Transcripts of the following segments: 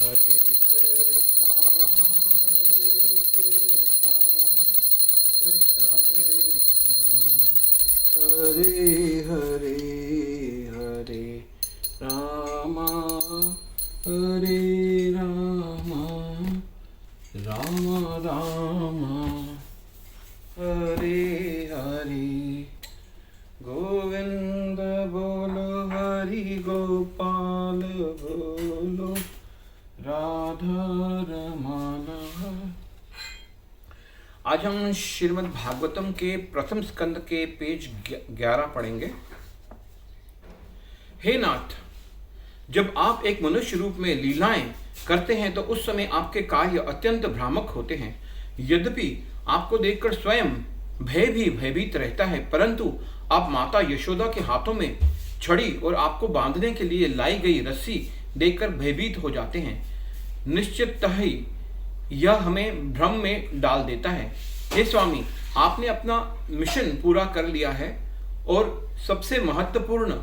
हरे कृष्णा कृष्णा कृष्णा हरे हरे हरे रामा हरे रामा राम राम हरे हरे गोविंद बोलो हरि गोपाल बोलो राधा रमण। आज हम श्रीमद् भागवतम के प्रथम स्कंद के पेज 11 पढ़ेंगे। हे नाथ, जब आप एक मनुष्य रूप में लीलाएं करते हैं तो उस समय आपके कार्य अत्यंत भ्रामक होते हैं। यद्यपि आपको देखकर स्वयं भय भी भयभीत रहता है, परंतु आप माता यशोदा के हाथों में छड़ी और आपको बांधने के लिए लाई गई रस्सी देखकर भयभीत हो जाते हैं। निश्चिततः ही यह हमें भ्रम में डाल देता है। हे स्वामी, आपने अपना मिशन पूरा कर लिया है और सबसे महत्वपूर्ण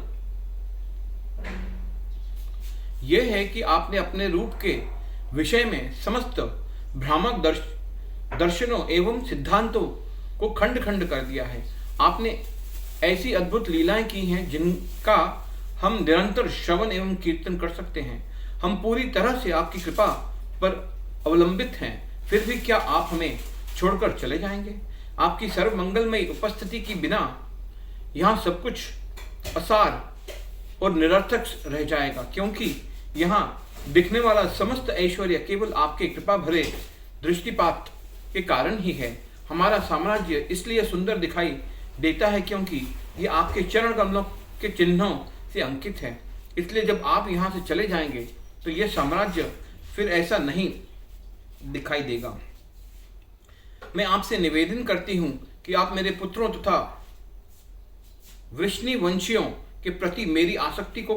यह है कि आपने अपने रूप के विषय में समस्त भ्रामक दर्शनों एवं सिद्धांतों को खंड खंड कर दिया है। आपने ऐसी अद्भुत लीलाएं की हैं जिनका हम निरंतर श्रवण एवं कीर्तन कर सकते हैं। हम पूरी तरह से आपकी कृपा पर अवलंबित हैं, फिर भी क्या आप हमें छोड़कर चले जाएंगे? आपकी सर्व मंगलमयी उपस्थिति की बिना यहाँ सब कुछ असार और निरर्थक रह जाएगा, क्योंकि यहाँ दिखने वाला समस्त ऐश्वर्य केवल आपके कृपा भरे दृष्टिपात के कारण ही है। हमारा साम्राज्य इसलिए सुंदर दिखाई देता है क्योंकि ये आपके चरण कमलों के चिन्हों से अंकित है। इसलिए जब आप यहाँ से चले जाएंगे तो यह साम्राज्य फिर ऐसा नहीं दिखाई देगा। मैं आपसे निवेदन करती हूँ कि आप मेरे पुत्रों तथा वृष्णिवंशियों के प्रति मेरी आसक्ति को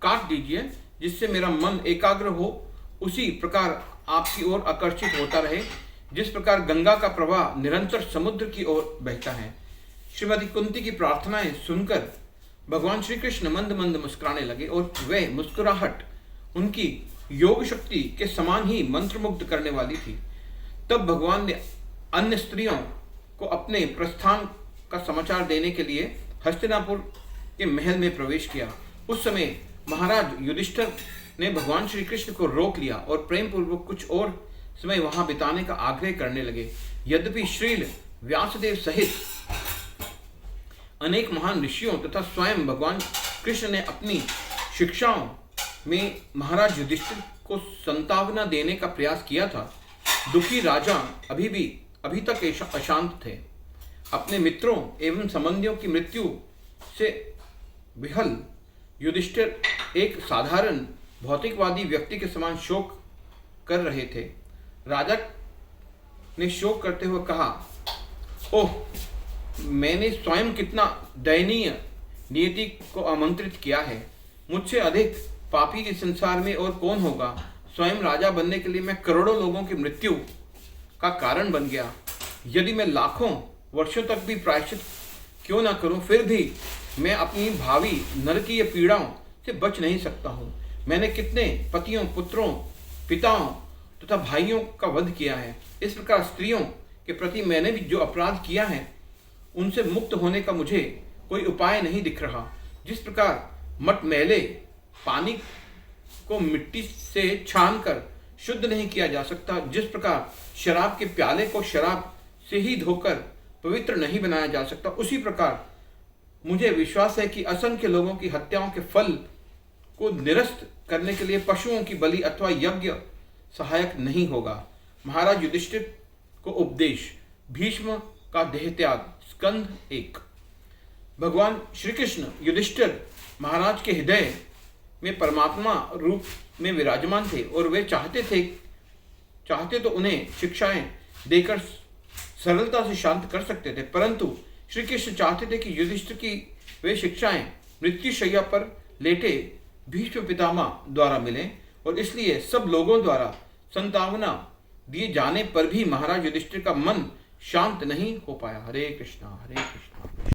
काट दीजिए, जिससे मेरा मन एकाग्र हो उसी प्रकार आपकी ओर आकर्षित होता रहे जिस प्रकार गंगा का प्रवाह निरंतर समुद्र की ओर बहता है। श्रीमती कुंती की प्रार्थनाएं सुनकर भगवान श्री कृष्ण मंद मंद मुस्कुराने लगे और वह मुस्कुराहट उनकी योग शक्ति के समान ही मंत्रमुग्ध करने वाली थी। तब भगवान ने अन्य स्त्रियों को अपने प्रस्थान का समाचार देने के लिए हस्तिनापुर के महल में प्रवेश किया। उस समय महाराज युधिष्ठिर ने भगवान श्री कृष्ण को रोक लिया और प्रेम पूर्वक कुछ और समय वहां बिताने का आग्रह करने लगे। यद्यपि श्रील व्यासदेव सहित अनेक महान ऋषियों तथा स्वयं भगवान कृष्ण ने अपनी शिक्षाओं में महाराज युधिष्ठिर को संतावना देने का प्रयास किया था, दुखी राजा अभी तक अशांत थे। अपने मित्रों एवं संबंधियों की मृत्यु से विहल युधिष्ठिर एक साधारण भौतिकवादी व्यक्ति के समान शोक कर रहे थे। राजा ने शोक करते हुए कहा, ओह, मैंने स्वयं कितना दयनीय नियति को आमंत्रित किया है। मुझसे अधिक पापी इस संसार में और कौन होगा। स्वयं राजा बनने के लिए मैं करोड़ों लोगों की मृत्यु का कारण बन गया। यदि मैं लाखों वर्षों तक भी प्रायश्चित क्यों ना करूं, फिर भी मैं अपनी भावी नरकीय पीड़ाओं से बच नहीं सकता हूं। मैंने कितने पतियों, पुत्रों, पिताओं तथा भाइयों का वध किया है। इस प्रकार स्त्रियों के प्रति मैंने भी जो अपराध किया है उनसे मुक्त होने का मुझे कोई उपाय नहीं दिख रहा। जिस प्रकार मटमैले पानी को मिट्टी से छानकर शुद्ध नहीं किया जा सकता, जिस प्रकार शराब के प्याले को शराब से ही धोकर पवित्र नहीं बनाया जा सकता, उसी प्रकार मुझे विश्वास है कि असंख्य लोगों की हत्याओं के फल को निरस्त करने के लिए पशुओं की बलि अथवा यज्ञ सहायक नहीं होगा। महाराज युधिष्ठिर को उपदेश, भीष्म का देहत्याग, स्कंध 1। भगवान श्री कृष्ण युधिष्ठिर महाराज के हृदय में परमात्मा रूप में विराजमान थे और वे चाहते तो उन्हें शिक्षाएं देकर सरलता से शांत कर सकते थे, परंतु श्री कृष्ण चाहते थे कि युधिष्ठिर की वे शिक्षाएं मृत्युशैया पर लेटे भीष्म पितामह द्वारा मिलें, और इसलिए सब लोगों द्वारा संतावना दिए जाने पर भी महाराज युधिष्ठिर का मन शांत नहीं हो पाया। हरे कृष्णा हरे कृष्णा।